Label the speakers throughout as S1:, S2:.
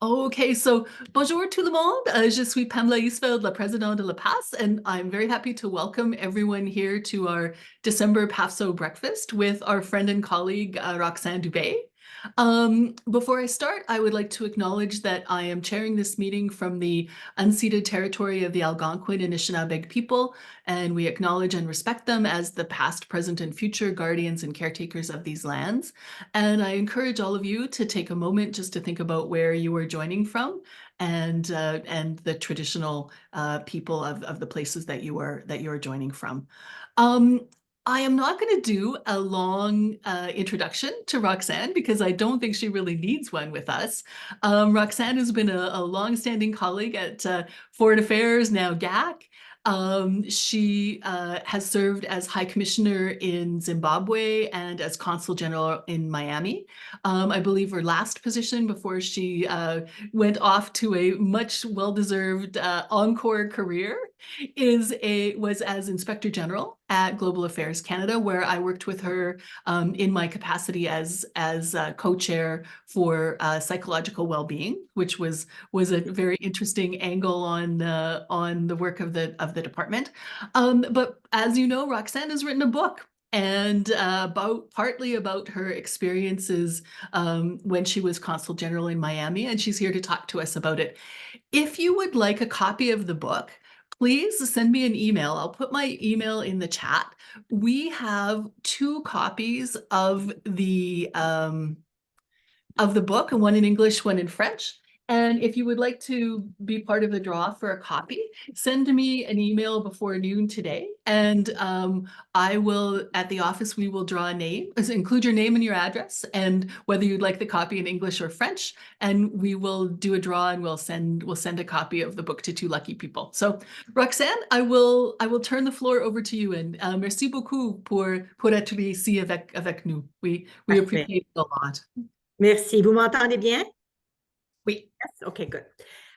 S1: Okay, so bonjour tout le monde. Je suis Pamela Isfeld, la présidente de La Paz, and I'm very happy to welcome everyone here to our December PAFSO breakfast with our friend and colleague Roxanne Dubé. Before I start, I would like to acknowledge that I am chairing this meeting from the unceded territory of the Algonquin and Anishinaabe people, and we acknowledge and respect them as the past, present, and future guardians and caretakers of these lands. And I encourage all of you to take a moment just to think about where you are joining from and the traditional people of the places that you are joining from. Um, I am not going to do a long introduction to Roxanne because I don't think she really needs one with us. Roxanne has been a long-standing colleague at Foreign Affairs, now GAC. She has served as High Commissioner in Zimbabwe and as Consul General in Miami. I believe her last position before she went off to a much well-deserved encore career was as Inspector General at Global Affairs Canada, where I worked with her in my capacity as co-chair for psychological well-being, which was a very interesting angle on the work of the department. But as you know, Roxanne has written a book and partly about her experiences when she was Consul General in Miami, and she's here to talk to us about it. If you would like a copy of the book, please send me an email. I'll put my email in the chat. We have 2 copies of the book, and one in English, one in French. And if you would like to be part of the draw for a copy, send me an email before noon today. And I will, at the office, we will draw a name, include your name and your address, and whether you'd like the copy in English or French. And we will do a draw and we'll send a copy of the book to 2 lucky people. So Roxanne, I will turn the floor over to you. And merci beaucoup pour être ici avec nous. We
S2: Parfait.
S1: appreciate it a lot.
S2: Merci. Vous m'entendez bien?
S1: Oui.
S2: Yes? OK, good.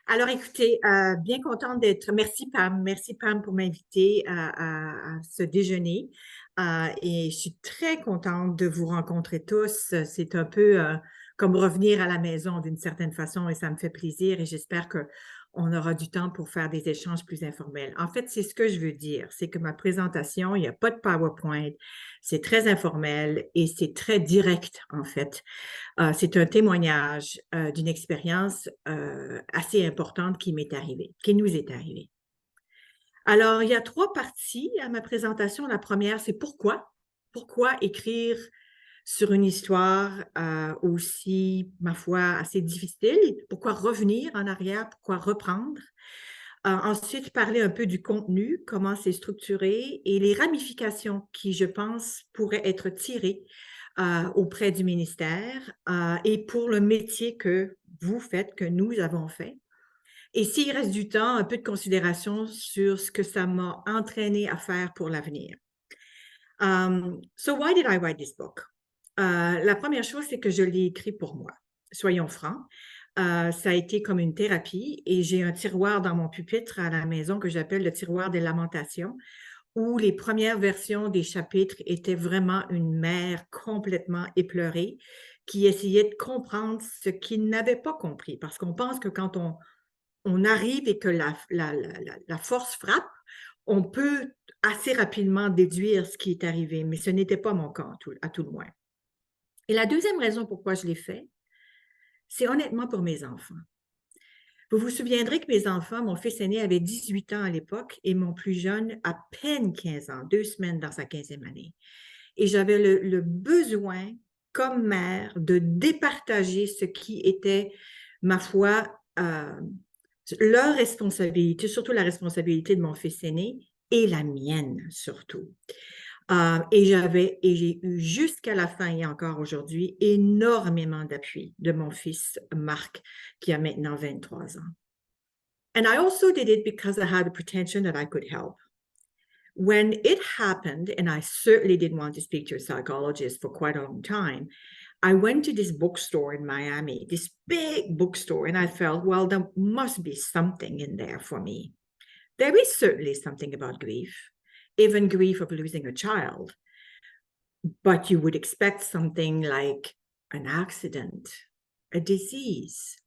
S2: Alors, écoutez, bien contente d'être... Merci, Pam. Merci, Pam, pour m'inviter à ce déjeuner. Et je suis très contente de vous rencontrer tous. C'est un peu comme revenir à la maison d'une certaine façon et ça me fait plaisir et j'espère qu'on aura du temps pour faire des échanges plus informels. En fait, c'est ce que je veux dire. C'est que ma présentation, il n'y a pas de PowerPoint. C'est très informel et c'est très direct, en fait. C'est un témoignage d'une expérience assez importante qui m'est arrivée, qui nous est arrivée. Alors, il y a 3 parties à ma présentation. La première, c'est pourquoi. Pourquoi écrire sur une histoire aussi, ma foi, assez difficile? Pourquoi revenir en arrière? Pourquoi reprendre? Ensuite, parler un peu du contenu, comment c'est structuré et les ramifications qui, je pense, pourraient être tirées auprès du ministère et pour le métier que vous faites, que nous avons fait. Et s'il reste du temps, un peu de considération sur ce que ça m'a entraîné à faire pour l'avenir. So why did I write this book? La première chose, c'est que je l'ai écrit pour moi. Soyons francs. Ça a été comme une thérapie et j'ai un tiroir dans mon pupitre à la maison que j'appelle le tiroir des lamentations, où les premières versions des chapitres étaient vraiment une mère complètement éplorée qui essayait de comprendre ce qu'il n'avait pas compris. Parce qu'on pense que quand on arrive et que la force frappe, on peut assez rapidement déduire ce qui est arrivé, mais ce n'était pas mon cas à tout le moins. Et la deuxième raison pourquoi je l'ai fait, c'est honnêtement pour mes enfants. Vous vous souviendrez que mes enfants, mon fils aîné avait 18 ans à l'époque et mon plus jeune à peine 15 ans, 2 semaines dans sa 15e année. Et j'avais le besoin, comme mère, de départager ce qui était, ma foi, leur responsabilité, surtout la responsabilité de mon fils aîné et la mienne surtout. Et j'ai eu jusqu'à la fin et encore aujourd'hui énormément d'appui de mon fils Marc, qui a maintenant 23 ans. And I also did it because I had the pretension that I could help. When it happened, and I certainly didn't want to speak to a psychologist for quite a long time, I went to this bookstore in Miami, this big bookstore, and I felt, well, there must be something in there for me. There is certainly something about grief, even grief of losing a child. But you would expect something like an accident, a disease,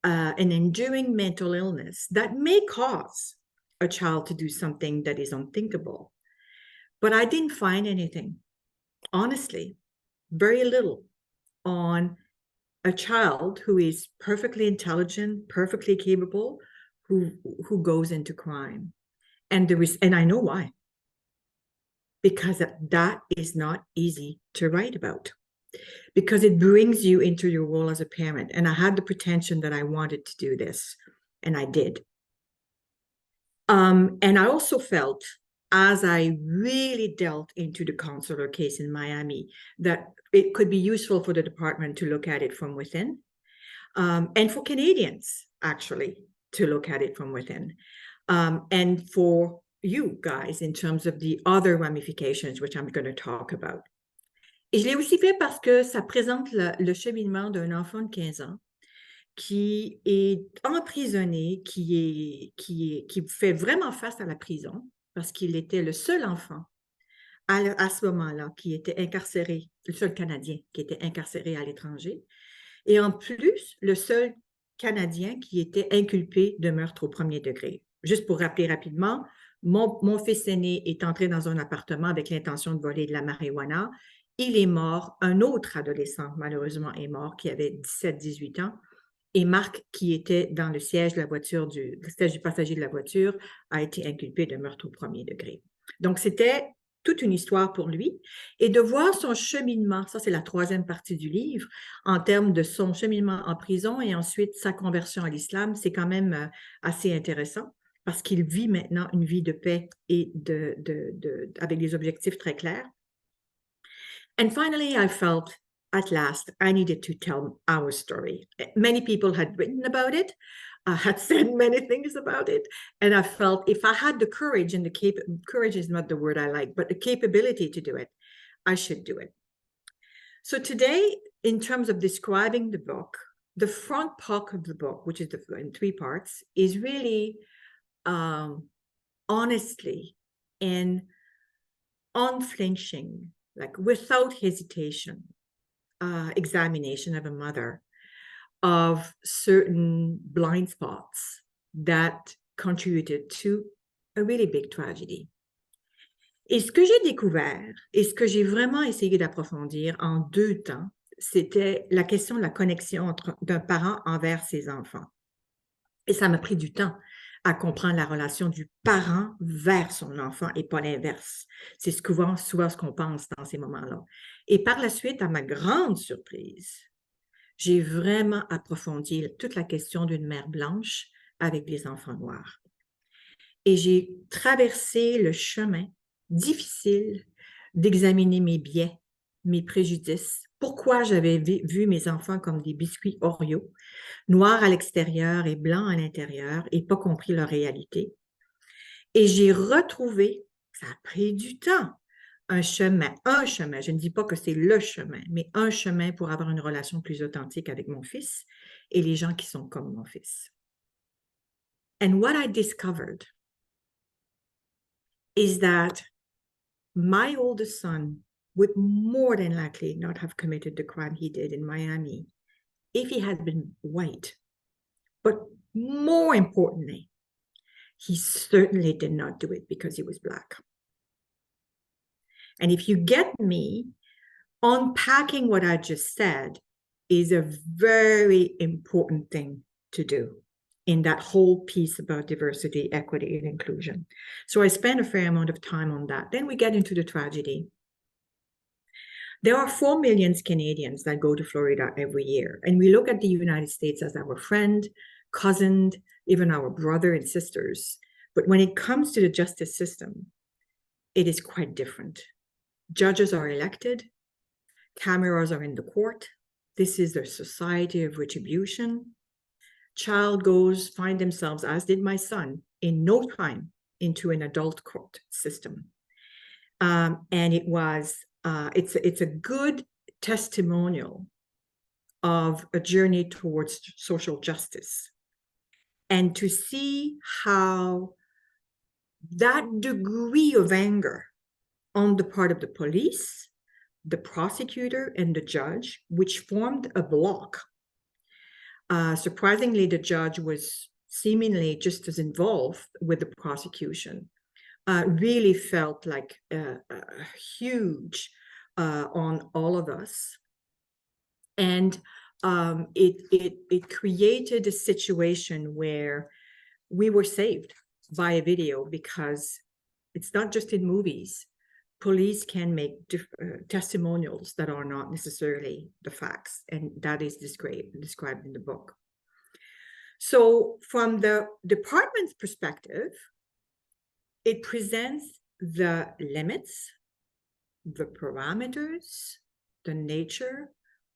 S2: an enduring mental illness that may cause a child to do something that is unthinkable. But I didn't find anything, honestly, very little on a child who is perfectly intelligent, perfectly capable, who goes into crime. And I know why. Because that is not easy to write about. Because it brings you into your role as a parent. And I had the pretension that I wanted to do this, and I did. And I also felt, as I really delved into the consular case in Miami, that it could be useful for the department to look at it from within, and for Canadians, actually, to look at it from within, and for you guys in terms of the other ramifications, which I'm going to talk about. Et je l'ai aussi fait parce que ça présente le cheminement d'un enfant de 15 ans qui est emprisonné, qui fait vraiment face à la prison parce qu'il était le seul enfant à ce moment-là qui était incarcéré, le seul Canadien qui était incarcéré à l'étranger, et en plus, le seul Canadien qui était inculpé de meurtre au premier degré. Juste pour rappeler rapidement, mon fils aîné est entré dans un appartement avec l'intention de voler de la marijuana. Il est mort. Un autre adolescent, malheureusement, est mort, qui avait 17-18 ans. Et Marc, qui était dans le siège de la voiture, le siège du passager de la voiture, a été inculpé de meurtre au premier degré. Donc, c'était toute une histoire pour lui. Et de voir son cheminement, ça c'est la troisième partie du livre, en termes de son cheminement en prison et ensuite sa conversion à l'islam, c'est quand même assez intéressant parce qu'il vit maintenant une vie de paix et avec des objectifs très clairs. And finally, I felt at last I needed to tell our story. Many people had written about it, had said many things about it. And I felt if I had the courage, and courage is not the word I like, but the capability to do it, I should do it. So today, in terms of describing the book, the front part of the book, which is in 3 parts, is really honestly and unflinching, like without hesitation, examination of a mother of certain blind spots that contributed to a really big tragedy. Et ce que j'ai découvert et ce que j'ai vraiment essayé d'approfondir en 2 temps, c'était la question de la connexion d'un parent envers ses enfants. Et ça m'a pris du temps à comprendre la relation du parent vers son enfant et pas l'inverse. C'est souvent ce qu'on pense dans ces moments-là. Et par la suite, à ma grande surprise, j'ai vraiment approfondi toute la question d'une mère blanche avec des enfants noirs. Et j'ai traversé le chemin difficile d'examiner mes biais, mes préjudices, pourquoi j'avais vu mes enfants comme des biscuits Oreo, noirs à l'extérieur et blancs à l'intérieur, et pas compris leur réalité. Et j'ai retrouvé, ça a pris du temps, un chemin, je ne dis pas que c'est le chemin, mais un chemin pour avoir une relation plus authentique avec mon fils et les gens qui sont comme mon fils. And what I discovered is that my oldest son would more than likely not have committed the crime he did in Miami if he had been white. But more importantly, he certainly did not do it because he was Black. And if you get me, unpacking what I just said is a very important thing to do in that whole piece about diversity, equity, and inclusion. So I spent a fair amount of time on that. Then we get into the tragedy. There are 4 million Canadians that go to Florida every year. And we look at the United States as our friend, cousin, even our brother and sisters. But when it comes to the justice system, it is quite different. Judges are elected. Cameras are in the court. This is their society of retribution. Child find themselves, as did my son, in no time into an adult court system. And it's a good testimonial of a journey towards social justice. And to see how that degree of anger on the part of the police, the prosecutor, and the judge, which formed a block, Surprisingly, the judge was seemingly just as involved with the prosecution. Really felt like huge on all of us. And it created a situation where we were saved by a video, because it's not just in movies. Police can make testimonials that are not necessarily the facts, and that is described in the book. So from the department's perspective, it presents the limits, the parameters, the nature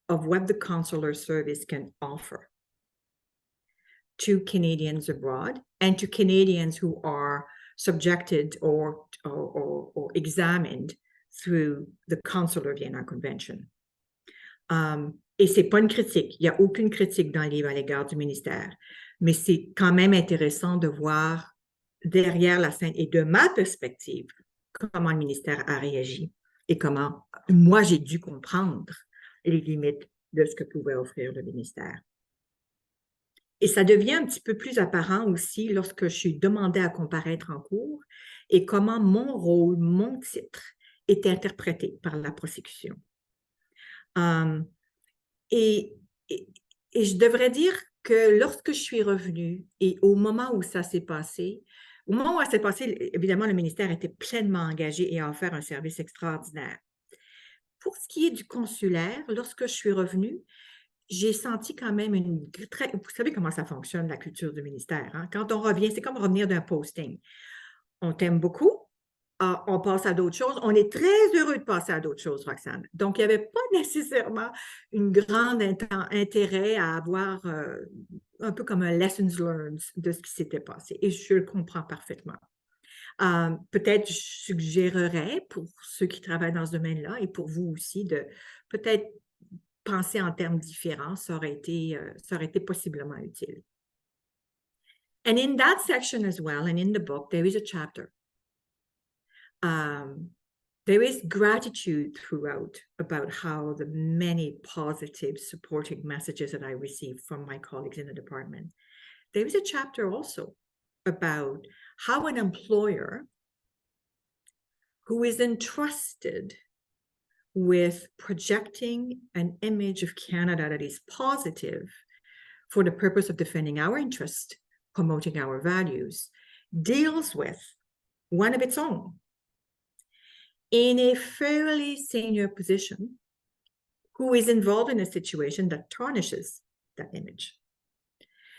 S2: of what the consular service can offer to Canadians abroad and to Canadians who are subjected or examined through the Consular Vienna Convention. Et c'est pas une critique, il n'y a aucune critique dans le livre à l'égard du ministère, mais c'est quand même intéressant de voir derrière la scène et de ma perspective comment le ministère a réagi et comment moi j'ai dû comprendre les limites de ce que pouvait offrir le ministère. Et ça devient un petit peu plus apparent aussi lorsque je suis demandée à comparaître en cours et comment mon rôle, mon titre est interprété par la prosecution. Et je devrais dire que lorsque je suis revenue et au moment où ça s'est passé, évidemment, le ministère était pleinement engagé et a offert un service extraordinaire. Pour ce qui est du consulaire, lorsque je suis revenue, j'ai senti quand même vous savez comment ça fonctionne, la culture du ministère. Hein? Quand on revient, c'est comme revenir d'un posting. On t'aime beaucoup, on passe à d'autres choses. On est très heureux de passer à d'autres choses, Roxanne. Donc, il n'y avait pas nécessairement une grande intérêt à avoir un peu comme un lessons learned de ce qui s'était passé. Et je le comprends parfaitement. Peut-être je suggérerais pour ceux qui travaillent dans ce domaine-là et pour vous aussi de peut-être penser en termes différents, ça aurait été possiblement utile. And in that section as well, and in the book, there is a chapter. There is gratitude throughout about how the many positive supporting messages that I received from my colleagues in the department. There is a chapter also about how an employer who is entrusted with projecting an image of Canada that is positive for the purpose of defending our interests, promoting our values, deals with one of its own in a fairly senior position who is involved in a situation that tarnishes that image.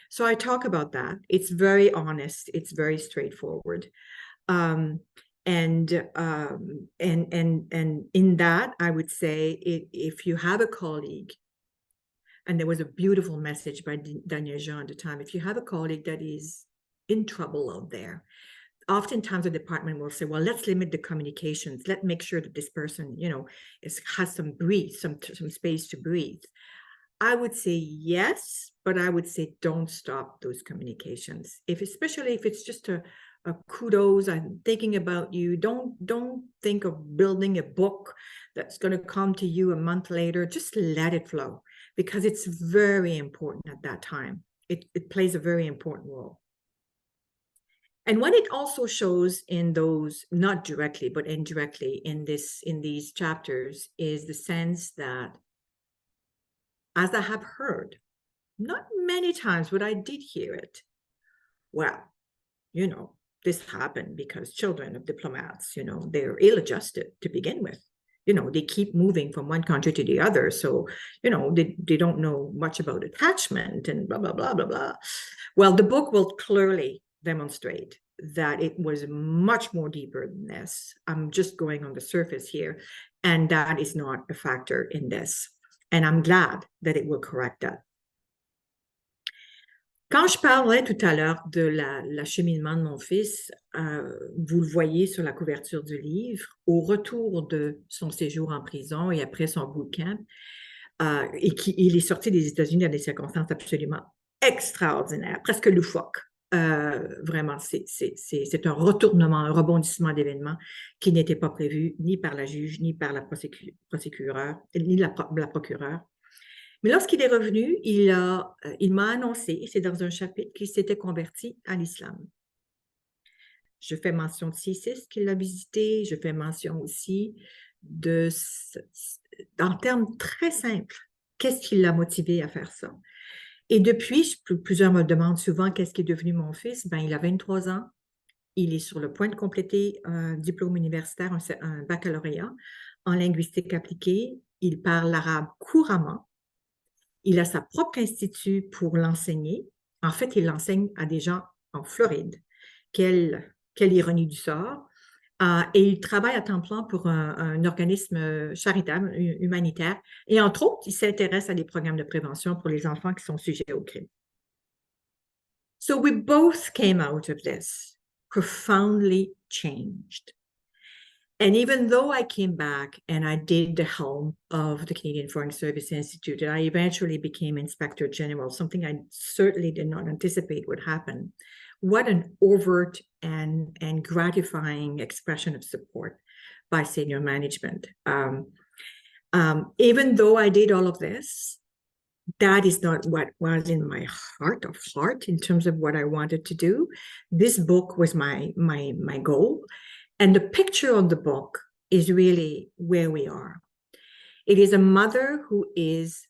S2: So I talk about that. It's very honest. It's very straightforward. And in that, I would say if you have a colleague, and there was a beautiful message by Daniel Jean at the time, if you have a colleague that is in trouble out there, oftentimes the department will say, well, let's limit the communications. Let's make sure that this person, has some space to breathe. I would say yes, but I would say don't stop those communications. Especially if it's just a kudos, I'm thinking about you. Don't think of building a book that's going to come to you a month later. Just let it flow, because it's very important at that time. It plays a very important role. And what it also shows in those, not directly, but indirectly in these chapters, is the sense that, as I have heard, not many times, but I did hear it. Well, this happened because children of diplomats, they're ill-adjusted to begin with. They keep moving from one country to the other. So, they don't know much about attachment and blah, blah, blah, blah, blah. Well, the book will clearly demonstrate that it was much more deeper than this. I'm just going on the surface here, and that is not a factor in this. And I'm glad that it will correct that. Quand je parlais tout à l'heure de l'acheminement de mon fils, vous le voyez sur la couverture du livre, au retour de son séjour en prison et après son bootcamp, et il est sorti des États-Unis dans des circonstances absolument extraordinaires, presque loufoques. Vraiment, c'est un retournement, un rebondissement d'événements qui n'était pas prévu ni par la juge, ni par la procureure, ni la procureure. Mais lorsqu'il est revenu, il m'a annoncé, c'est dans un chapitre, qu'il s'était converti à l'islam. Je fais mention de ses six qu'il a visité, je fais mention aussi de, en termes très simples, qu'est-ce qui l'a motivé à faire ça? Et depuis, plusieurs me demandent souvent qu'est-ce qui est devenu mon fils. Ben, il a 23 ans. Il est sur le point de compléter un diplôme universitaire, un baccalauréat en linguistique appliquée. Il parle l'arabe couramment. Il a sa propre institut pour l'enseigner. En fait, il l'enseigne à des gens en Floride. Quelle ironie du sort. Et il travaille à temps plein pour un organisme charitable, humanitaire. Et entre autres, il s'intéresse à des programmes de prévention pour les enfants qui sont sujets au crime. So we both came out of this profoundly changed. And even though I came back and I did the helm of the Canadian Foreign Service Institute, and I eventually became Inspector General, something I certainly did not anticipate would happen, what an overt and gratifying expression of support by senior management. Even though I did all of this, that is not what was in my heart of heart in terms of what I wanted to do. This book was my goal. And the picture on the book is really where we are. It is a mother who is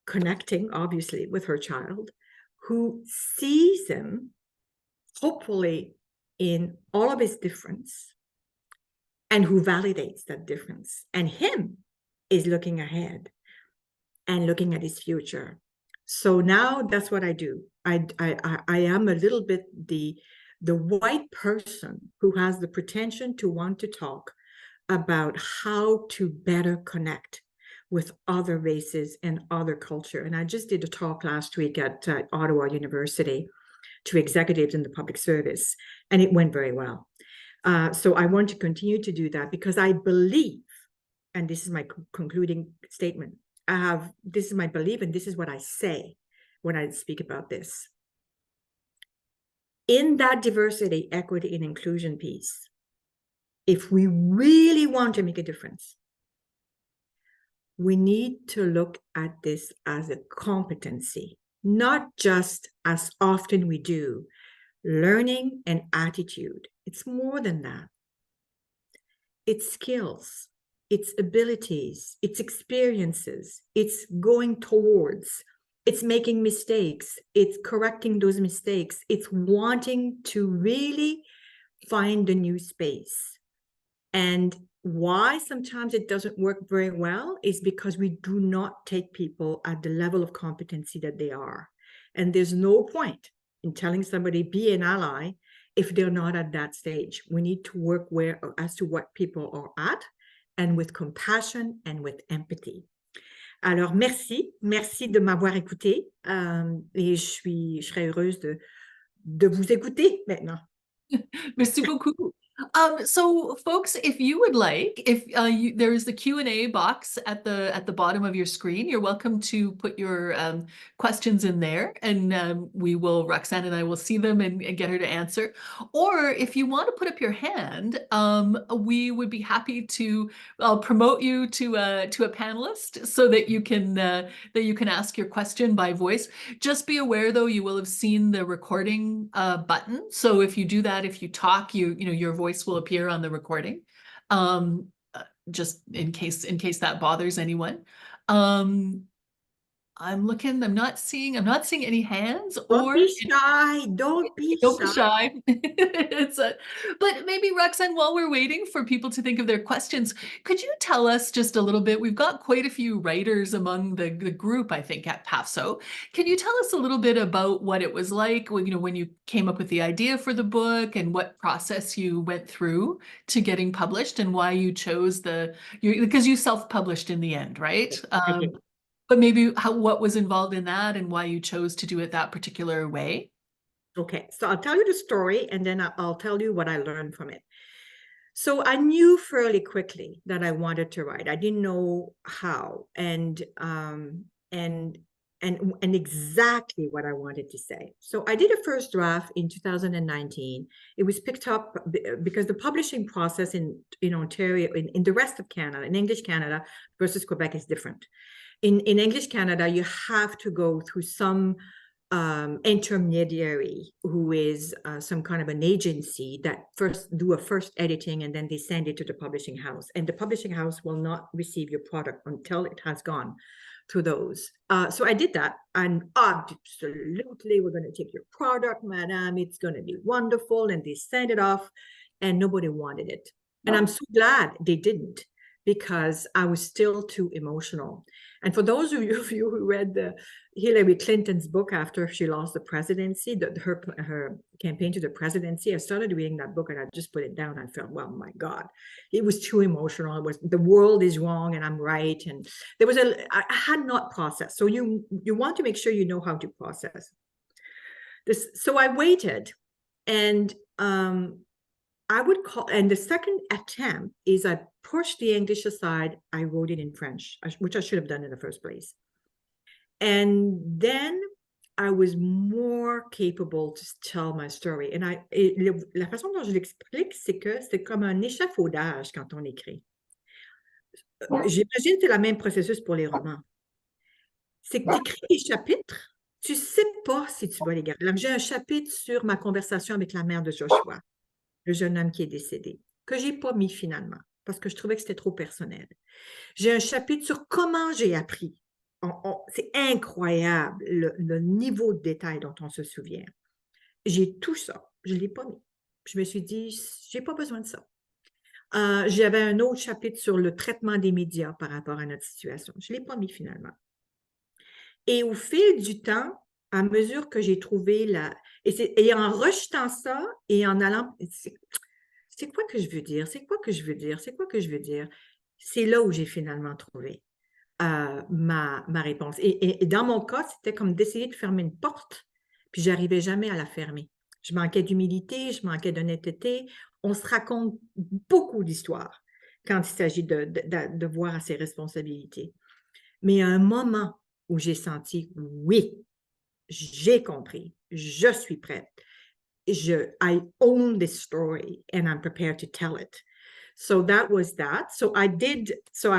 S2: connecting, obviously, with her child, who sees him, hopefully, in all of his difference, and who validates that difference. And him is looking ahead and looking at his future. So now that's what I do. I am a little bit the white person who has the pretension to want to talk about how to better connect with other races and other culture. And I just did a talk last week at Ottawa University to executives in the public service, and it went very well. So I want to continue to do that because I believe, and this is my concluding statement, this is my belief, and this is what I say when I speak about this. In that diversity, equity, and inclusion piece, if we really want to make a difference, we need to look at this as a competency, not just, as often we do, learning and attitude. It's more than that. It's skills, it's abilities, it's experiences, it's going towards, it's making mistakes, it's correcting those mistakes, it's wanting to really find a new space. And why sometimes it doesn't work very well is because we do not take people at the level of competency that they are. And there's no point in telling somebody be an ally if they're not at that stage. We need to work as to what people are at, and with compassion and with empathy. Alors, merci de m'avoir écouté, et je serais heureuse de vous écouter maintenant.
S1: Merci beaucoup. So folks, if you would like, if there is the Q&A box at the bottom of your screen, you're welcome to put your questions in there, and Roxanne and I will see them and get her to answer. Or if you want to put up your hand, we would be happy to promote you to a panelist so that you can ask your question by voice. Just be aware, though, you will have seen the recording button. So if you do that, if you talk, your voice will appear on the recording. Just in case that bothers anyone. I'm looking, I'm not seeing any hands.
S2: Don't be shy. Don't be
S1: shy. But maybe, Roxanne, while we're waiting for people to think of their questions, could you tell us just a little bit? We've got quite a few writers among the group, I think, at PAFSO. Can you tell us a little bit about what it was like when you came up with the idea for the book, and what process you went through to getting published, and why you chose because you self-published in the end, right? But maybe what was involved in that and why you chose to do it that particular way?
S2: Okay, so I'll tell you the story, and then I'll tell you what I learned from it. So I knew fairly quickly that I wanted to write. I didn't know how and exactly what I wanted to say. So I did a first draft in 2019. It was picked up because the publishing process in Ontario, in the rest of Canada, in English Canada versus Quebec, is different. In English Canada, you have to go through some intermediary who is some kind of an agency that first do a first editing and then they send it to the publishing house. And the publishing house will not receive your product until it has gone through those. So I did that, and absolutely, we're going to take your product, madam. It's going to be wonderful. And they sent it off, and nobody wanted it. And I'm so glad they didn't, because I was still too emotional. And for those of you who read Hillary Clinton's book after she lost the presidency, her campaign to the presidency, I started reading that book and I just put it down. I felt, well, my God, it was too emotional. It was, the world is wrong and I'm right. And there was I had not processed. So you want to make sure you know how to process this. So I waited, and I would call, and the second attempt is I pushed the English aside. I wrote it in French, which I should have done in the first place. And then I was more capable to tell my story. And la façon dont je l'explique, c'est que c'est comme un échafaudage quand on écrit. J'imagine que c'est le même processus pour les romans. C'est que tu écris des chapitres, tu ne sais pas si tu vas les garder. J'ai un chapitre sur ma conversation avec la mère de Joshua, le jeune homme qui est décédé, que je n'ai pas mis finalement, parce que je trouvais que c'était trop personnel. J'ai un chapitre sur comment j'ai appris. C'est incroyable le niveau de détail dont on se souvient. J'ai tout ça, je ne l'ai pas mis. Je me suis dit, je n'ai pas besoin de ça. J'avais un autre chapitre sur le traitement des médias par rapport à notre situation. Je ne l'ai pas mis finalement. Et au fil du temps, à mesure que j'ai trouvé et en rejetant ça et en allant, c'est quoi que je veux dire? C'est quoi que je veux dire? C'est quoi que je veux dire? C'est là où j'ai finalement trouvé ma réponse. Et dans mon cas, c'était comme d'essayer de fermer une porte, puis j'arrivais jamais à la fermer. Je manquais d'humilité, je manquais d'honnêteté. On se raconte beaucoup d'histoires quand il s'agit de voir à ses responsabilités. Mais à un moment où j'ai senti, oui, j'ai compris, je suis prête. I own this story and I'm prepared to tell it. So that was that. So I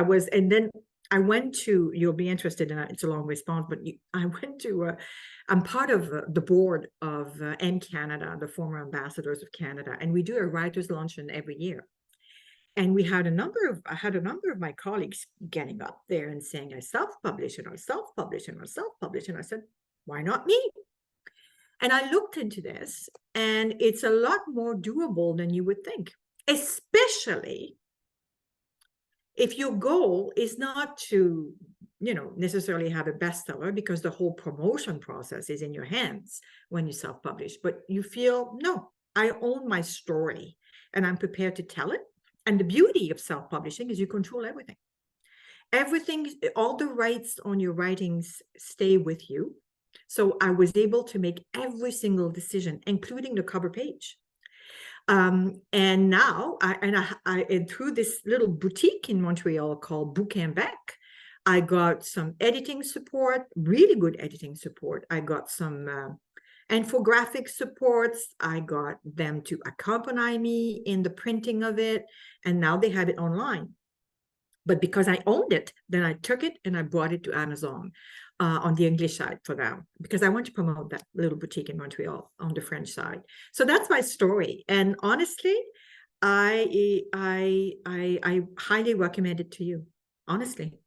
S2: was, and then I went to, you'll be interested in it, it's a long response, but I went to, I'm part of the board of M Canada, the former ambassadors of Canada, and we do a writer's luncheon every year. And I had a number of my colleagues getting up there and saying, I self-publish and I self-publish and I self-publish. And I said, why not me? And I looked into this, and it's a lot more doable than you would think, especially if your goal is not to, necessarily have a bestseller, because the whole promotion process is in your hands when you self-publish, but you feel, no, I own my story and I'm prepared to tell it. And the beauty of self-publishing is you control everything. Everything, all the rights on your writings stay with you. So I was able to make every single decision, including the cover page. And now, and through this little boutique in Montreal called Bouquinbec, I got some editing support, really good editing support. I got some infographic supports. I got them to accompany me in the printing of it, and now they have it online. But because I owned it, then I took it and I brought it to Amazon on the English side for them, because I want to promote that little boutique in Montreal on the French side. So that's my story. And honestly, I highly recommend it to you, honestly.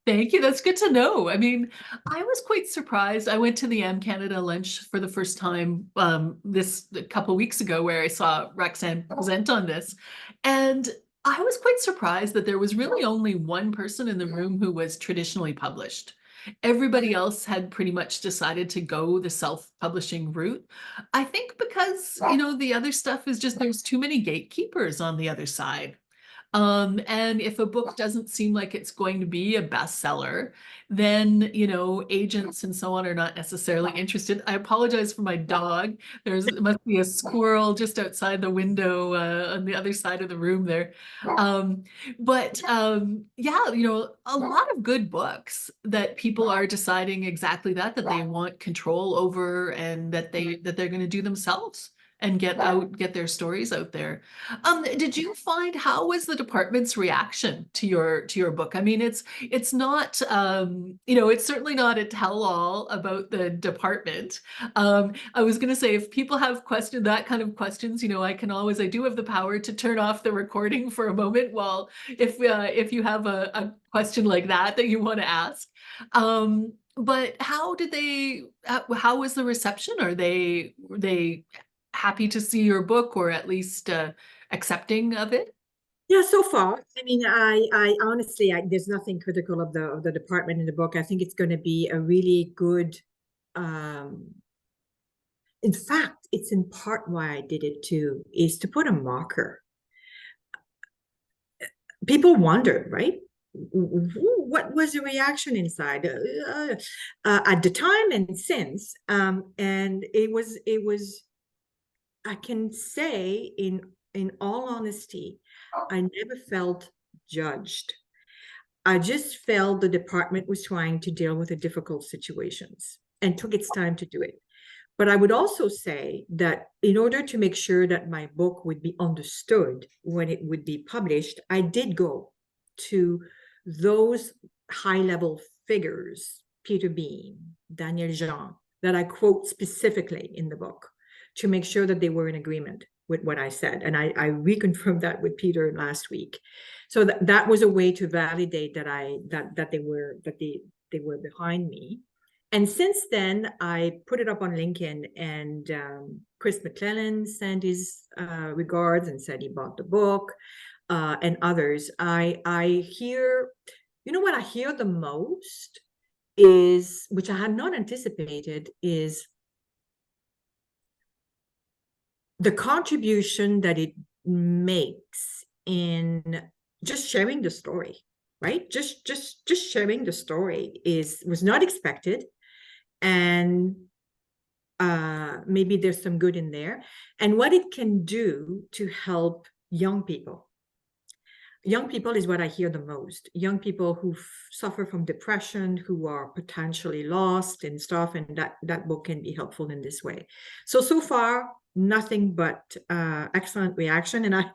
S1: Thank you. That's good to know. I mean, I was quite surprised. I went to the M Canada lunch for the first time this a couple weeks ago, where I saw Roxanne present on this. And I was quite surprised that there was really only one person in the room who was traditionally published. Everybody else had pretty much decided to go the self-publishing route. I think because, the other stuff is just, there's too many gatekeepers on the other side. And if a book doesn't seem like it's going to be a bestseller, then, agents and so on are not necessarily interested. I apologize for my dog. There must be a squirrel just outside the window on the other side of the room there. Yeah, a lot of good books that people are deciding exactly that they want control over, and that they're going to do themselves. and get their stories out there. Did you find, how was the department's reaction to your book? I mean, it's not it's certainly not a tell-all about the department. I was gonna say, if people have that kind of questions, I do have the power to turn off the recording for a moment while, if you have a question like that you want to ask. But how was the reception? Were they happy to see your book, or at least accepting of it?
S2: Yeah, so far. I mean, I honestly, there's nothing critical of the department in the book. I think it's going to be a really good. Um, in fact, it's in part why I did it too, is to put a marker. People wondered, right? What was the reaction inside at the time and since? And it was. I can say in all honesty, I never felt judged. I just felt the department was trying to deal with the difficult situations and took its time to do it. But I would also say that in order to make sure that my book would be understood when it would be published, I did go to those high level figures, Peter Bean, Daniel Jean, that I quote specifically in the book to make sure that they were in agreement with what I said. And I reconfirmed that with Peter last week. So that was a way to validate that they were behind me. And since then, I put it up on LinkedIn, and Chris McClellan sent his regards and said he bought the book, and others. I hear, what I hear the most is, which I had not anticipated, is the contribution that it makes in just sharing the story, right? Just sharing the story was not expected, and maybe there's some good in there, and what it can do to help young people. Young people is what I hear the most. Young people who suffer from depression, who are potentially lost and stuff, and that book can be helpful in this way. So far, nothing but excellent reaction. And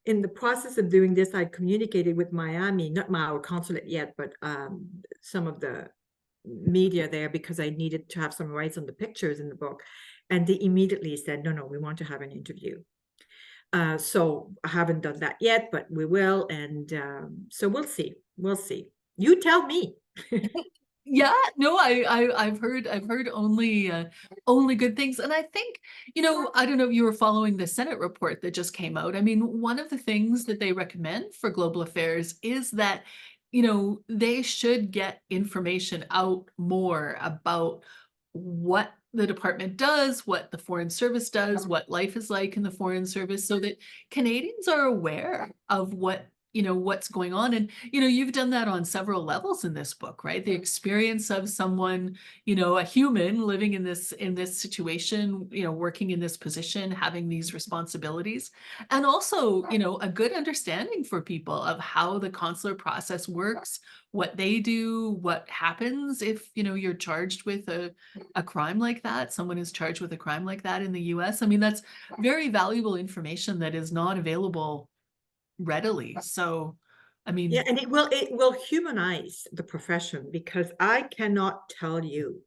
S2: in the process of doing this, I communicated with Miami, not our consulate yet, but some of the media there, because I needed to have some rights on the pictures in the book. And they immediately said, no, we want to have an interview. So I haven't done that yet, but we will. And so we'll see. We'll see. You tell me.
S1: Yeah, no, I've heard only good things. And I think, I don't know if you were following the Senate report that just came out. I mean, one of the things that they recommend for global affairs is that, they should get information out more about what the department does, what the Foreign Service does, what life is like in the Foreign Service, so that Canadians are aware of what's going on. And you've done that on several levels in this book, right? The experience of someone, a human living in this situation, working in this position, having these responsibilities, and also a good understanding for people of how the consular process works, what they do, what happens if you're charged with a crime like that. Someone is charged with a crime like that in the US. I mean, that's very valuable information that is not available readily. So, I
S2: Yeah,
S1: mean,
S2: and it will humanize the profession, because I cannot tell you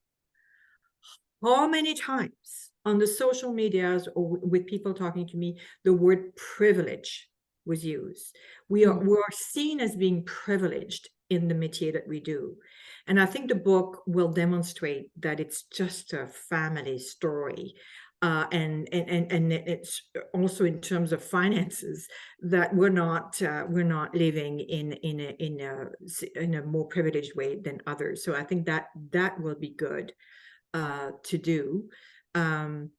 S2: how many times on the social medias or with people talking to me, the word privilege was used. We are seen as being privileged in the métier that we do. And I think the book will demonstrate that it's just a family story. And it's also in terms of finances, that we're not living in a more privileged way than others. So I think that will be good to do. And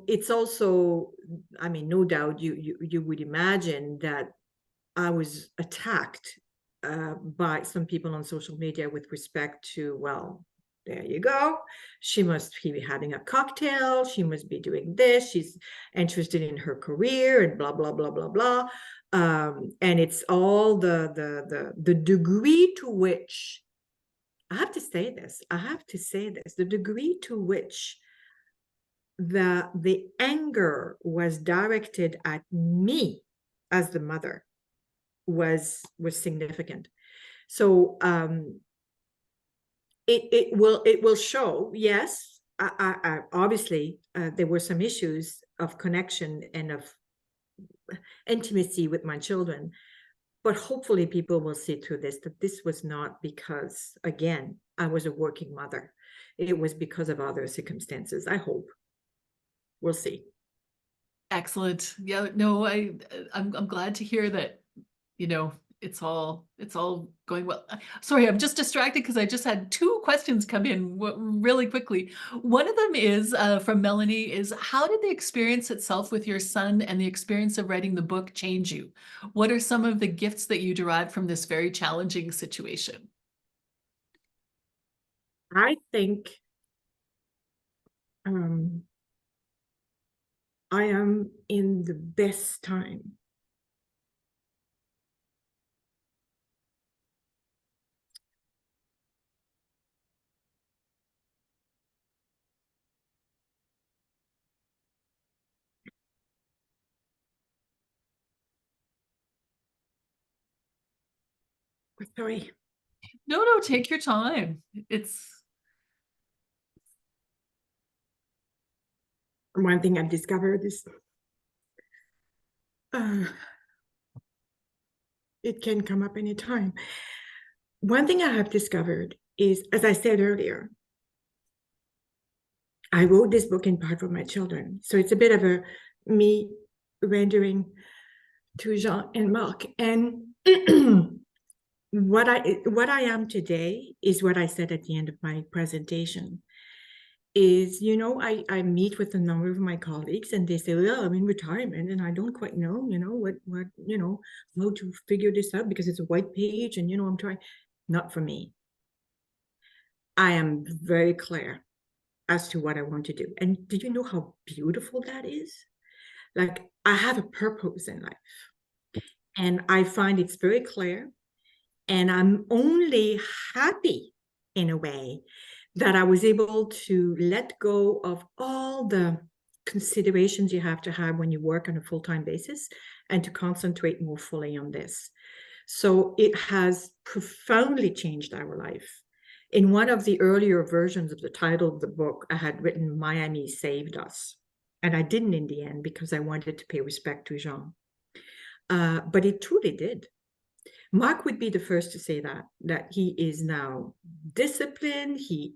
S2: it's also, I mean, no doubt you would imagine that I was attacked by some people on social media with respect to, well, there you go. She must be having a cocktail. She must be doing this. She's interested in her career and blah, blah, blah, blah, blah. And it's all the degree to which, I have to say this, the degree to which the anger was directed at me as the mother was significant. So it will show, yes, obviously there were some issues of connection and of intimacy with my children, but hopefully people will see through this, that this was not because, again, I was a working mother. It was because of other circumstances. I hope. We'll see.
S1: Excellent. Yeah, no, I'm glad to hear that, you know, it's all going well. Sorry, I'm just distracted because I just had two questions come in really quickly. One of them is from Melanie is how did the experience itself with your son and the experience of writing the book change you? What are some of the gifts that you derived from this very challenging situation?
S2: I think um, I am in the best time. Sorry.
S1: No, no, take your time. It's
S2: One thing I've discovered is uh, it can come up anytime. One thing I have discovered is, as I said earlier, I wrote this book in part for my children. So it's a bit of a me rendering to Jean and Marc. And what I am today is what I said at the end of my presentation. Is, I meet with a number of my colleagues and they say, well, I'm in retirement and I don't quite know, how to figure this out because it's a white page and, I'm trying. Not for me. I am very clear as to what I want to do. And do you know how beautiful that is? Like, I have a purpose in life and I find it's very clear. And I'm only happy in a way that I was able to let go of all the considerations you have to have when you work on a full-time basis and to concentrate more fully on this. So it has profoundly changed our life. In one of the earlier versions of the title of the book, I had written Miami Saved Us. And I didn't in the end because I wanted to pay respect to Jean. But it truly did. Marc would be the first to say that he is now disciplined. He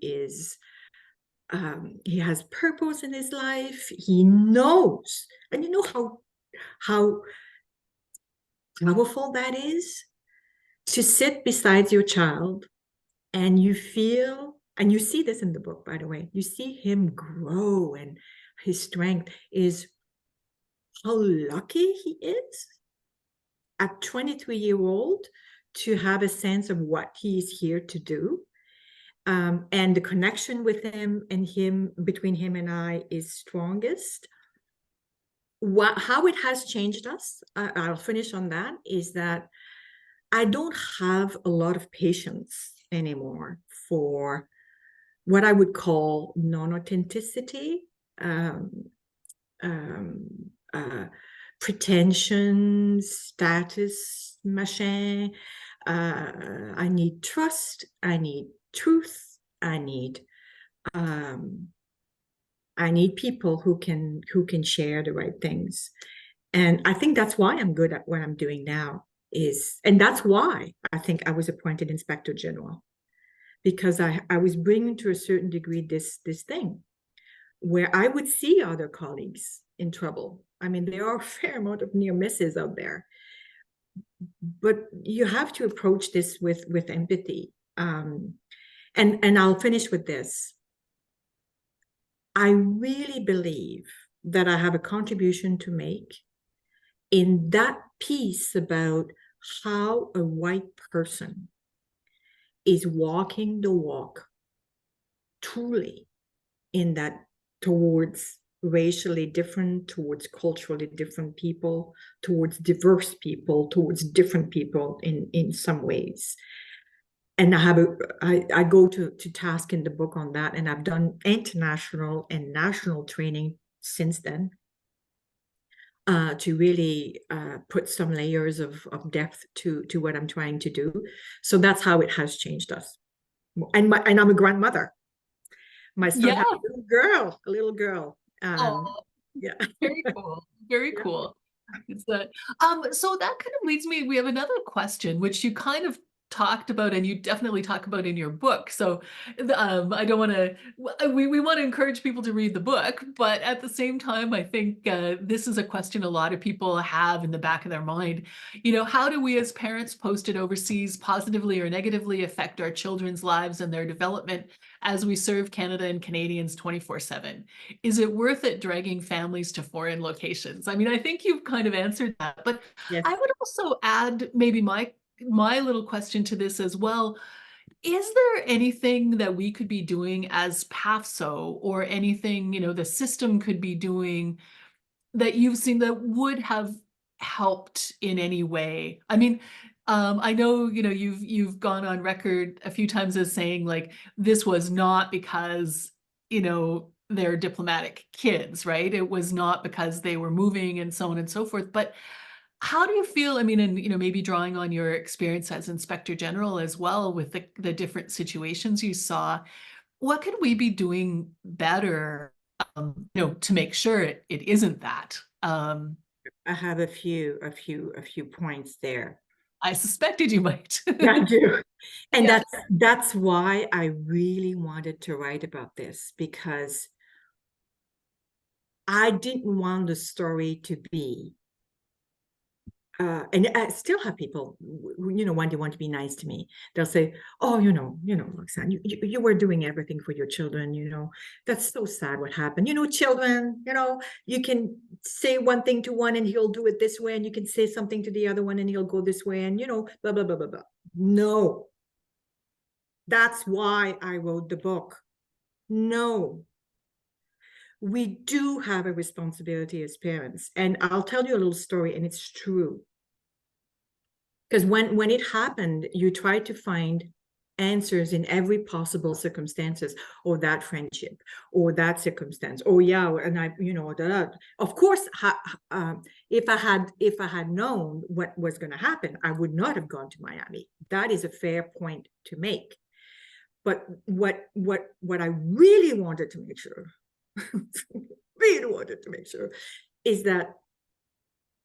S2: has purpose in his life. He knows, and you know how powerful that is to sit beside your child and you feel, and you see this in the book, by the way, you see him grow and his strength is how lucky he is at 23-year-old to have a sense of what he's here to do. And the connection with him and him between him and I is strongest. How it has changed us, I'll finish on that, is that I don't have a lot of patience anymore for what I would call non-authenticity, pretension, status, machin. I need trust. I need truth. I need people who can share the right things. And I think that's why I'm good at what I'm doing now. And that's why I think I was appointed Inspector General, because I was bringing to a certain degree this thing where I would see other colleagues in trouble. I mean, there are a fair amount of near misses out there, but you have to approach this with empathy. And I'll finish with this. I really believe that I have a contribution to make in that piece about how a white person is walking the walk truly in that towards racially different, towards culturally different people, towards diverse people, towards different people in some ways. And I go to task in the book on that, and I've done international and national training since then, to really put some layers of depth to what I'm trying to do. So that's how it has changed us. And I'm a grandmother. My son
S1: Yeah.
S2: has a little girl.
S1: Oh,
S2: Yeah.
S1: very cool. Very
S2: Yeah.
S1: cool. It's that so that kind of leads me, we have another question which you kind of talked about and you definitely talk about in your book. So I don't want to we want to encourage people to read the book, but at the same time I think this is a question a lot of people have in the back of their mind. You know, how do we as parents posted overseas positively or negatively affect our children's lives and their development as we serve Canada and Canadians 24/7? Is it worth it dragging families to foreign locations? I mean, I think you've kind of answered that, but I
S2: Yes.
S1: would also add maybe my little question to this as well. Is there anything that we could be doing as PAFSO or anything, you know, the system could be doing that you've seen that would have helped in any way? I mean, I know, you know, you've gone on record a few times as saying like this was not because, you know, they're diplomatic kids, right? It was not because they were moving and so on and so forth. But how do you feel? I mean, and you know, maybe drawing on your experience as Inspector General as well with the different situations you saw, what could we be doing better, you know, to make sure it isn't that?
S2: I have a few points there.
S1: I suspected you might.
S2: Yeah, I do. And
S1: Yeah.
S2: that's why I really wanted to write about this, because I didn't want the story to be and I still have people, when they want to be nice to me, they'll say, "Oh, Roxanne, you were doing everything for your children. That's so sad what happened. Children, you can say one thing to one and he'll do it this way, and you can say something to the other one and he'll go this way, and blah blah blah blah blah." No, that's why I wrote the book. No, we do have a responsibility as parents, and I'll tell you a little story, and it's true. Because when it happened, you tried to find answers in every possible circumstances, or that friendship, or that circumstance. Oh yeah, and of course, if I had known what was going to happen, I would not have gone to Miami. That is a fair point to make. But what I really wanted to make sure, really wanted to make sure, is that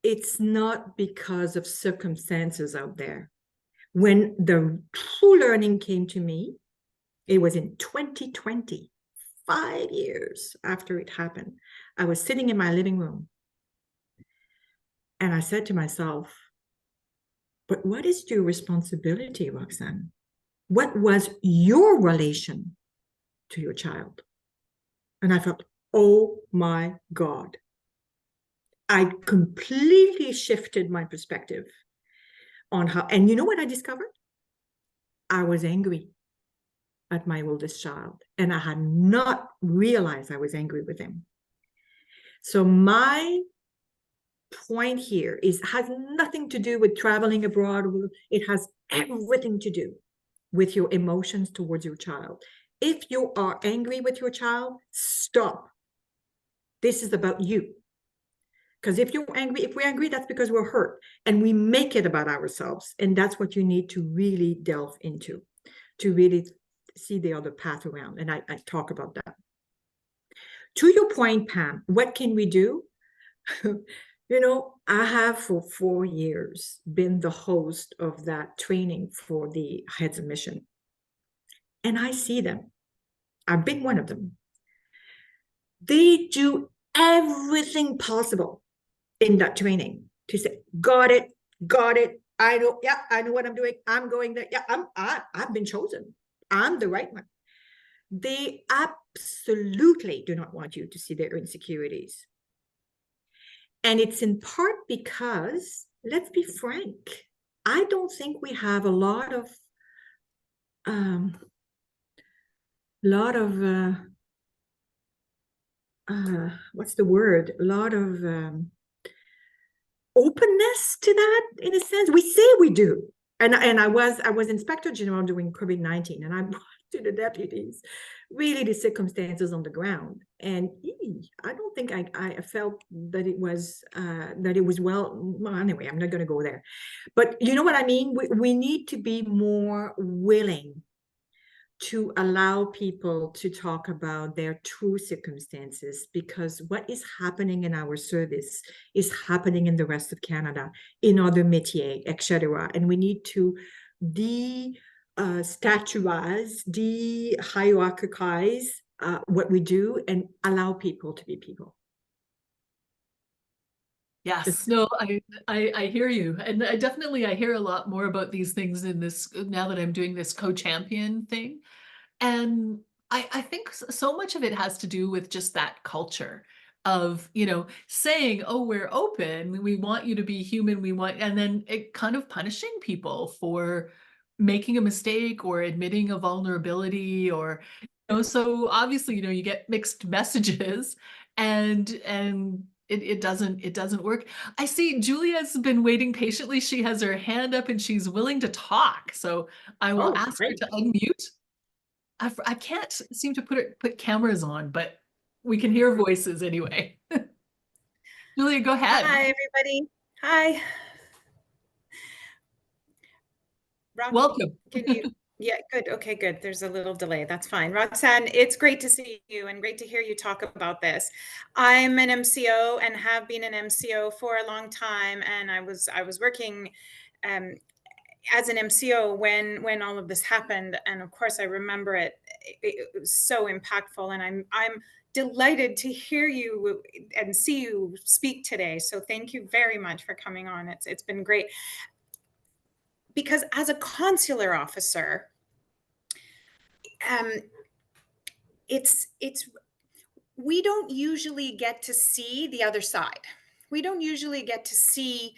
S2: it's not because of circumstances out there. When the true learning came to me, it was in 2020, 5 years after it happened. I was sitting in my living room and I said to myself, but what is your responsibility, Roxanne? What was your relation to your child? And I thought, oh my God. I completely shifted my perspective on how, and you know what I discovered? I was angry at my oldest child, and I had not realized I was angry with him. So my point here has nothing to do with traveling abroad. It has everything to do with your emotions towards your child. If you are angry with your child, stop. This is about you. Because if we're angry, that's because we're hurt, and we make it about ourselves. And that's what you need to really delve into, to really see the other path around. And I talk about that. To your point, Pam, what can we do? I have for 4 years been the host of that training for the heads of mission. And I see them. I've been one of them. They do everything possible in that training to say, got it. I know, yeah, I know what I'm doing. I'm going there. Yeah, I've been chosen. I'm the right one. They absolutely do not want you to see their insecurities. And it's in part because, let's be frank, I don't think we have a lot of um, what's the word? A lot of openness to that, in a sense. We say we do. And I was Inspector General during COVID-19, and I brought to the deputies really the circumstances on the ground. And I don't think I felt that it was well, anyway, I'm not going to go there. But you know what I mean? We need to be more willing to allow people to talk about their true circumstances, because what is happening in our service is happening in the rest of Canada, in other métiers, etc. And we need to statuize, de-hierarchize what we do and allow people to be people.
S1: Yes, no, I hear you. And I hear a lot more about these things in this now that I'm doing this co-champion thing. And I think so much of it has to do with just that culture of, saying, oh, we're open, we want you to be human, and then it kind of punishing people for making a mistake or admitting a vulnerability or, so obviously, you get mixed messages and it doesn't work. I see Julia's been waiting patiently. She has her hand up and she's willing to talk. So I will
S2: Oh,
S1: ask her
S2: great.
S1: to unmute. I can't seem to put cameras on, but we can hear voices anyway. Julia, go ahead.
S3: Hi, everybody. Hi.
S1: Welcome.
S3: Can you? Yeah, good. Okay, good. There's a little delay. That's fine. Roxanne, it's great to see you and great to hear you talk about this. I'm an MCO and have been an MCO for a long time, and I was working as an MCO when all of this happened, and of course I remember it. It was so impactful, and I'm delighted to hear you and see you speak today. So thank you very much for coming on. It's been great. Because as a consular officer, it's we don't usually get to see the other side. We don't usually get to see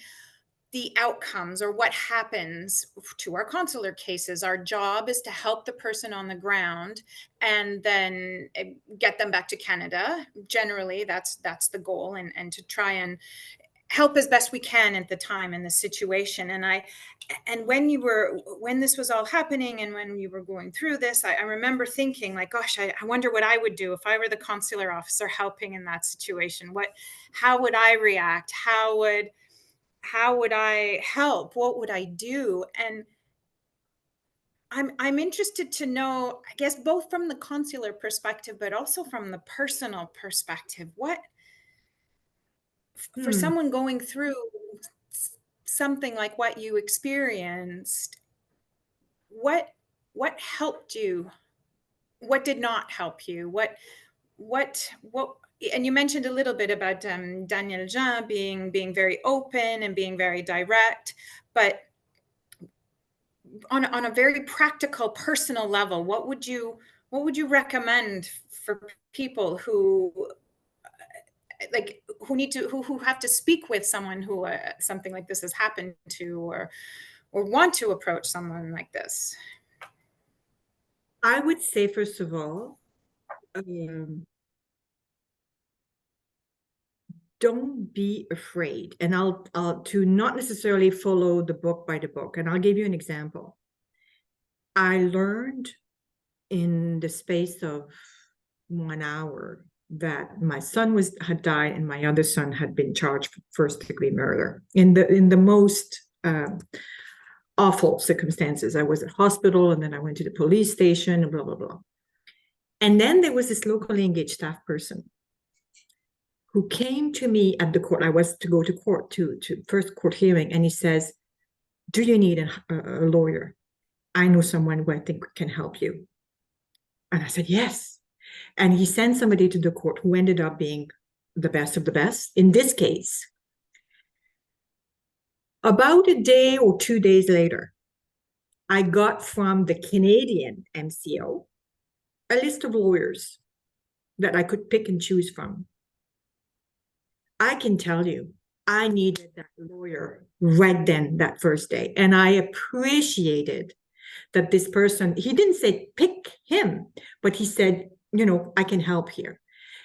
S3: the outcomes or what happens to our consular cases. Our job is to help the person on the ground and then get them back to Canada. Generally, that's the goal, and to try and help as best we can at the time in the situation. And when this was all happening and when you were going through this, I remember thinking, like, gosh, I wonder what I would do if I were the consular officer helping in that situation. How would I react? How would I help? What would I do? And I'm interested to know, I guess, both from the consular perspective, but also from the personal perspective, what for
S2: Hmm.
S3: someone going through something like what you experienced, what helped you? What did not help you? What and you mentioned a little bit about Daniel Jean being very open and being very direct, but on a very practical, personal level, what would you recommend for people who who need to who have to speak with someone who something like this has happened to, or want to approach someone like this?
S2: I would say, first of all, don't be afraid. And I'll to not necessarily follow the book by the book. And I'll give you an example. I learned in the space of 1 hour that my son had died and my other son had been charged for first-degree murder in the most awful circumstances. I was at hospital, and then I went to the police station, and blah blah blah. And then there was this locally engaged staff person who came to me at the court. I was to go to court to first court hearing, and he says, "Do you need a lawyer? I know someone who I think can help you." And I said, "Yes." And he sent somebody to the court who ended up being the best of the best. In this case, about a day or 2 days later, I got from the Canadian MCO a list of lawyers that I could pick and choose from. I can tell you, I needed that lawyer right then, that first day. And I appreciated that this person, he didn't say pick him, but he said, I can help here.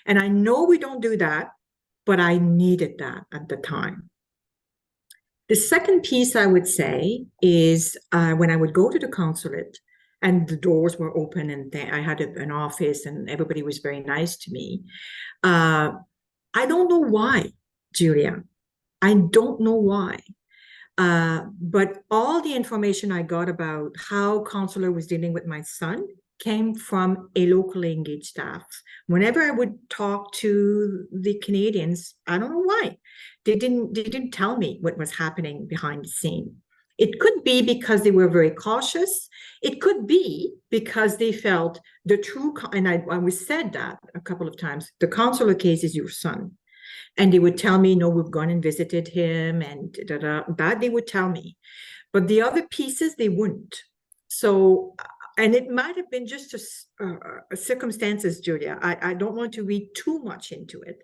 S2: And I know we don't do that, but I needed that at the time. The second piece I would say is when I would go to the consulate and the doors were open and I had an office and everybody was very nice to me. I don't know why, Julia. I don't know why. But all the information I got about how consular was dealing with my son came from a locally engaged staff. Whenever I would talk to the Canadians, I don't know why, they didn't tell me what was happening behind the scene. It could be because they were very cautious. It could be because they felt the true, and I was said that a couple of times, the consular case is your son. And they would tell me, no, we've gone and visited him and that they would tell me. But the other pieces, they wouldn't. So, and it might have been just circumstances, Julia. I don't want to read too much into it.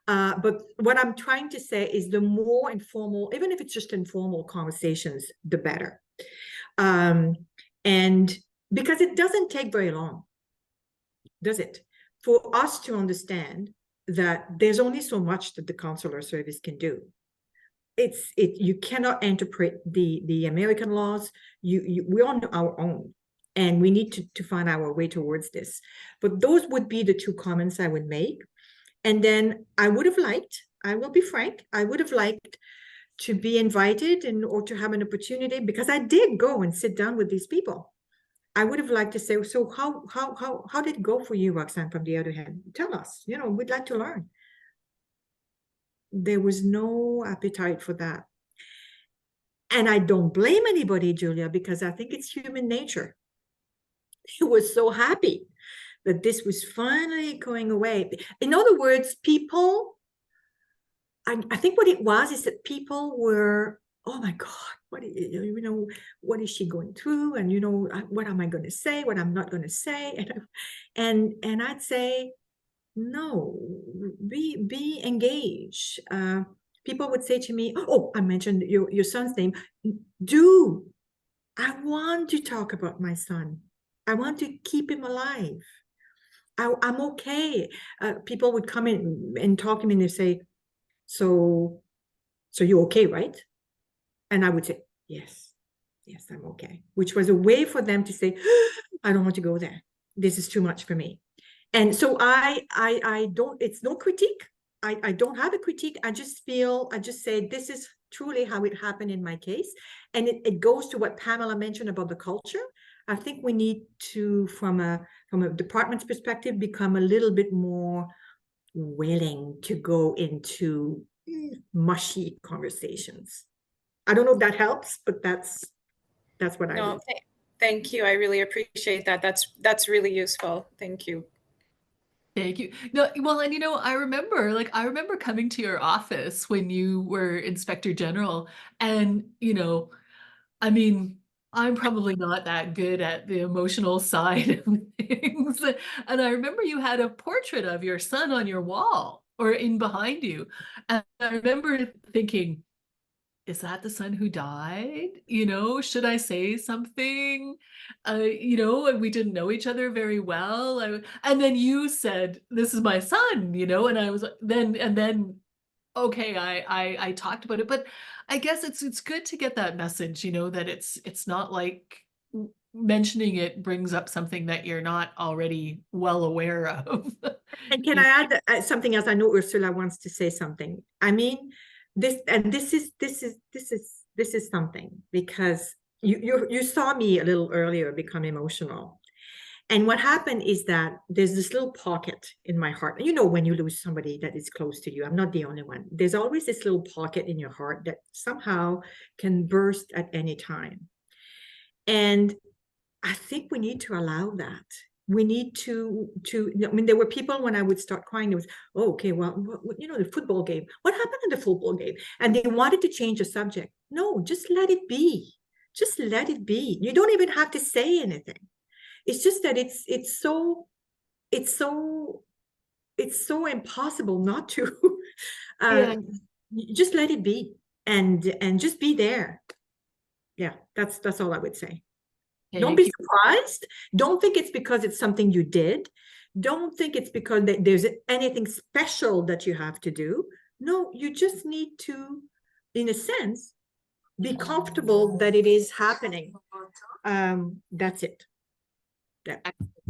S2: But what I'm trying to say is the more informal, even if it's just informal conversations, the better. And because it doesn't take very long, does it? For us to understand that there's only so much that the consular service can do. You cannot interpret the American laws. We're on our own, and we need to find our way towards this. But those would be the two comments I would make. And then I would have liked, I will be frank, I would have liked to be invited or to have an opportunity, because I did go and sit down with these people. I would have liked to say, so how did it go for you, Roxanne, from the other hand? Tell us, we'd like to learn. There was no appetite for that. And I don't blame anybody, Julia, because I think it's human nature. He was so happy that this was finally going away. In other words, people, I think what it was is that people were, oh my God, what is she going through? And what am I going to say? What I'm not going to say? And I'd say, no, be engaged. People would say to me, oh, I mentioned your son's name. I want to talk about my son. I want to keep him alive. I'm okay. People would come in and talk to me and they say, so you're okay, right? And I would say, yes, I'm okay. Which was a way for them to say, I don't want to go there. This is too much for me. And so I don't, it's no critique. I don't have a critique. I just say, this is truly how it happened in my case. And it goes to what Pamela mentioned about the culture. I think we need to, from a department's perspective, become a little bit more willing to go into mushy conversations. I don't know if that helps, but that's what I do.
S3: Thank you. I really appreciate that. That's really useful. Thank you.
S1: Thank you. No, well, and I remember coming to your office when you were Inspector General, and I mean, I'm probably not that good at the emotional side of things. And I remember you had a portrait of your son on your wall or in behind you. And I remember thinking, is that the son who died? Should I say something? And we didn't know each other very well. And then you said, this is my son, and I was then okay, I talked about it, but I guess it's good to get that message, that it's not like mentioning it brings up something that you're not already well aware of.
S2: And can I add something else? I know Ursula wants to say something. I mean, this is something, because you saw me a little earlier become emotional. And what happened is that there's this little pocket in my heart. When you lose somebody that is close to you, I'm not the only one. There's always this little pocket in your heart that somehow can burst at any time. And I think we need to allow that. We need to, there were people when I would start crying, there was, oh, okay, well, the football game. What happened in the football game? And they wanted to change the subject. No, just let it be. Just let it be. You don't even have to say anything. It's just that it's so impossible not to. Just let it be and just be there. Yeah, that's all I would say. Don't be surprised. Don't think it's because it's something you did. Don't think it's because there's anything special that you have to do. No, you just need to, in a sense, be comfortable that it is happening. That's it. Yeah.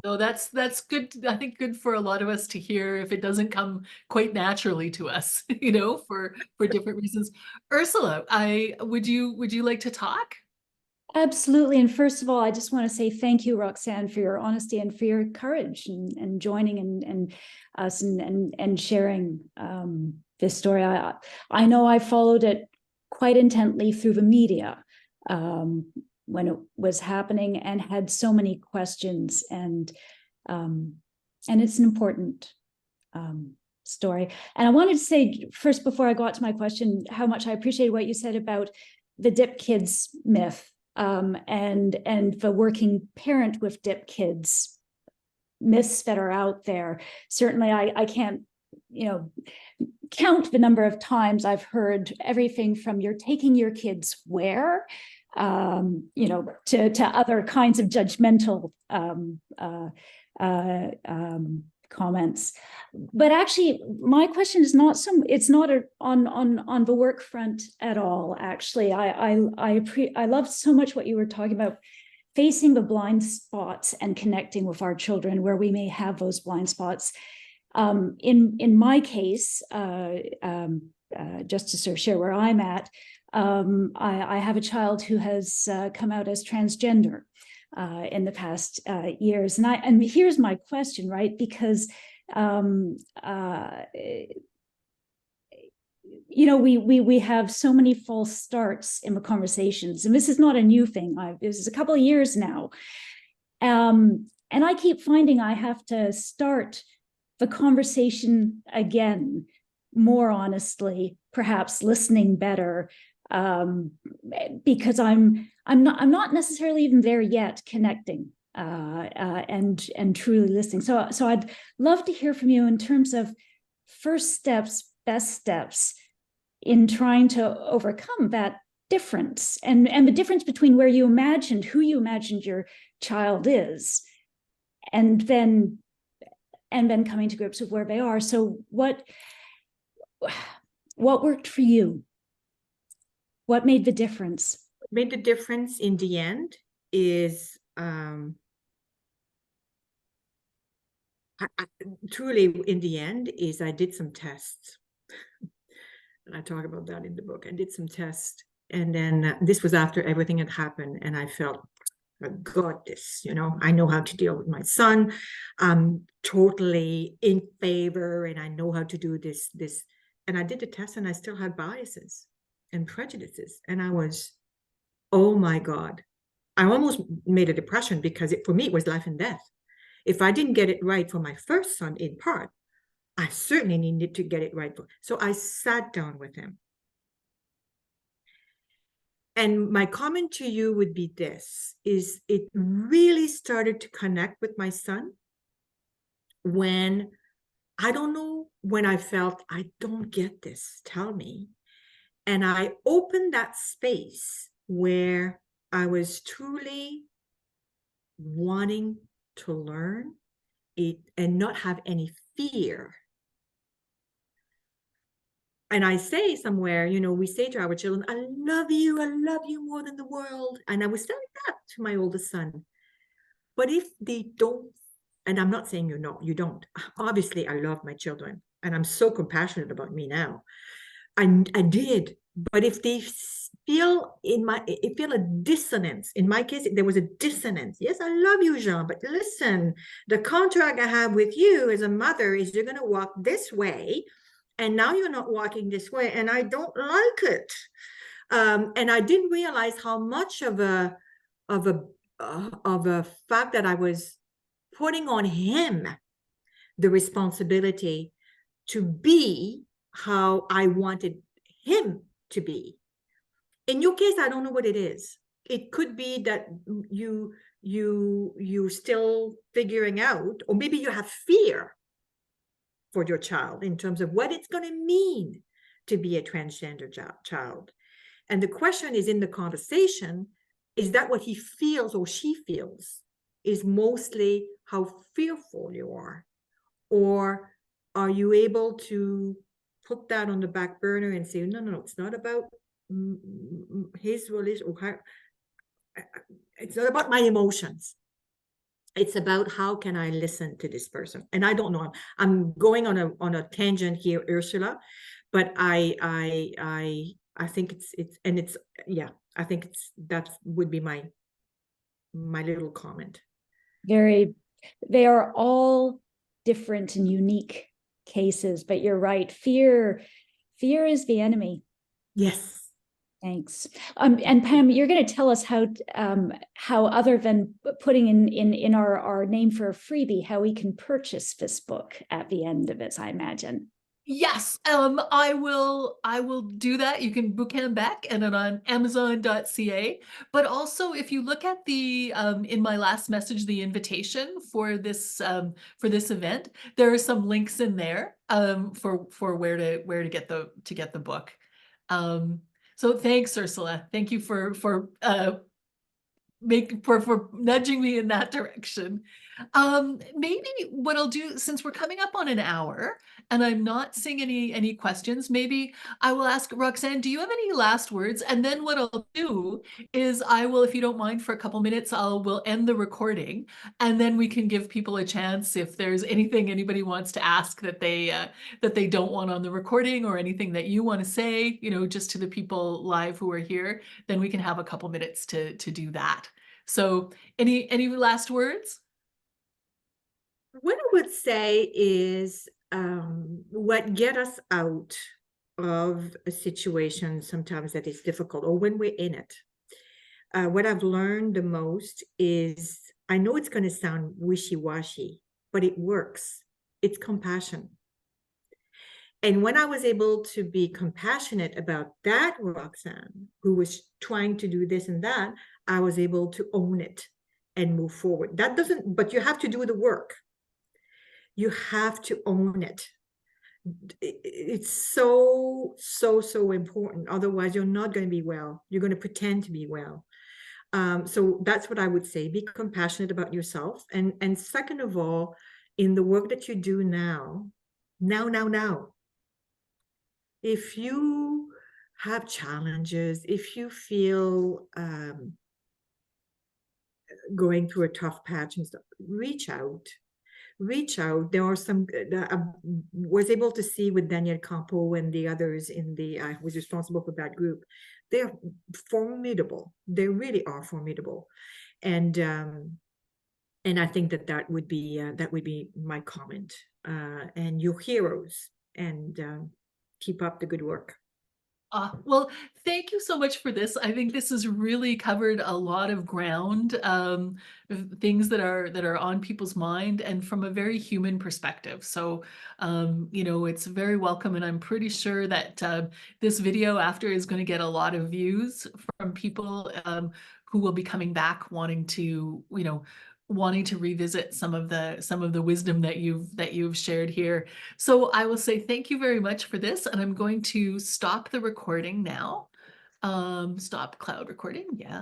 S1: So that's good. I think good for a lot of us to hear if it doesn't come quite naturally to us, you know, for different reasons. Ursula, would you like to talk?
S4: Absolutely. And first of all, I just want to say thank you, Roxanne, for your honesty and for your courage and joining and us and sharing this story. I know I followed it quite intently through the media when it was happening and had so many questions, and it's an important story. And I wanted to say first, before I got to my question, how much I appreciate what you said about the dip kids myth. And the working parent with dip kids myths that are out there. Certainly, I can't, count the number of times I've heard everything from "you're taking your kids where," to other kinds of judgmental comments. But actually, my question is not on the work front at all. Actually, I loved so much what you were talking about, facing the blind spots and connecting with our children where we may have those blind spots. In my case, just to sort of share where I'm at, I have a child who has come out as transgender in the past years. And here's my question, right? Because we have so many false starts in the conversations, and this is not a new thing. This is a couple of years now, and I keep finding I have to start the conversation again, more honestly, perhaps listening better, because I'm not necessarily even there yet, connecting and truly listening. So I'd love to hear from you in terms of first steps, best steps in trying to overcome that difference and the difference between who you imagined your child is, and then coming to grips with where they are. So what worked for you? What made the difference?
S2: What made the difference in the end is truly in the end is I did some tests. And I talk about that in the book. I did some tests. And then this was after everything had happened. And I felt, I got this, I know how to deal with my son. I'm totally in favor and I know how to do this. And I did the test and I still had biases and prejudices. And I was, oh my God, I almost made a depression because for me, it was life and death. If I didn't get it right for my first son in part, I certainly needed to get it right. So I sat down with him. And my comment to you would be this, is it really started to connect with my son when, I don't know, when I felt, I don't get this, tell me. And I opened that space where I was truly wanting to learn it and not have any fear. And I say somewhere, we say to our children, I love you more than the world. And I was telling that to my oldest son. But if they don't, and I'm not saying you don't. Obviously, I love my children. And I'm so compassionate about me now. I did. But if they feel a dissonance, in my case, there was a dissonance. Yes, I love you, Jean, but listen, the contract I have with you as a mother is you're going to walk this way. And now you're not walking this way, and I don't like it. And I didn't realize how much of a fact that I was putting on him the responsibility to be how I wanted him to be. In your case, I don't know what it is. It could be that you're still figuring out, or maybe you have fear for your child in terms of what it's going to mean to be a transgender child. And the question is, in the conversation, is that what he feels or she feels is mostly how fearful you are? Or are you able to put that on the back burner and say, no, it's not about his release or her, it's not about my emotions. It's about how can I listen to this person. And I don't know, I'm going on a tangent here, Ursula, but I think it's yeah, I think that would be my little comment.
S4: They are all different and unique cases, but you're right. Fear is the enemy.
S2: Yes.
S4: Thanks. And Pam, you're going to tell us how other than putting in our name for a freebie, how we can purchase this book at the end of it, I imagine.
S1: Yes, I will do that. You can book him back and then on Amazon.ca. But also, if you look at the in my last message, the invitation for this event, there are some links in there for where to get the book. So thanks, Ursula. Thank you for nudging me in that direction. Maybe what I'll do, since we're coming up on an hour and I'm not seeing any questions, maybe I will ask Roxanne, do you have any last words? And then what I'll do is I will, if you don't mind, for a couple minutes, we'll end the recording, and then we can give people a chance if there's anything anybody wants to ask that they don't want on the recording, or anything that you want to say, just to the people live who are here, then we can have a couple minutes to do that. So any last words?
S2: What I would say is what get us out of a situation sometimes that is difficult, or when we're in it. What I've learned the most is, I know it's going to sound wishy-washy, but it works. It's compassion. And when I was able to be compassionate about that Roxanne, who was trying to do this and that, I was able to own it and move forward. But you have to do the work. You have to own it. It's so important. Otherwise, you're not going to be well. You're going to pretend to be well. So that's what I would say. Be compassionate about yourself. And second of all, in the work that you do now, if you have challenges, if you feel going through a tough patch and stuff, reach out. There are some I was able to see with Daniel Campo and the others in the I was responsible for that group. They're formidable. They really are formidable. And I think that would be my comment. And you're heroes, and keep up the good work.
S1: Well, thank you so much for this. I think this has really covered a lot of ground, things that are on people's mind, and from a very human perspective. So, it's very welcome, and I'm pretty sure that this video after is going to get a lot of views from people who will be coming back wanting to revisit some of the wisdom that you've shared here. So I will say thank you very much for this, and I'm going to stop the recording now. Stop cloud recording. Yeah.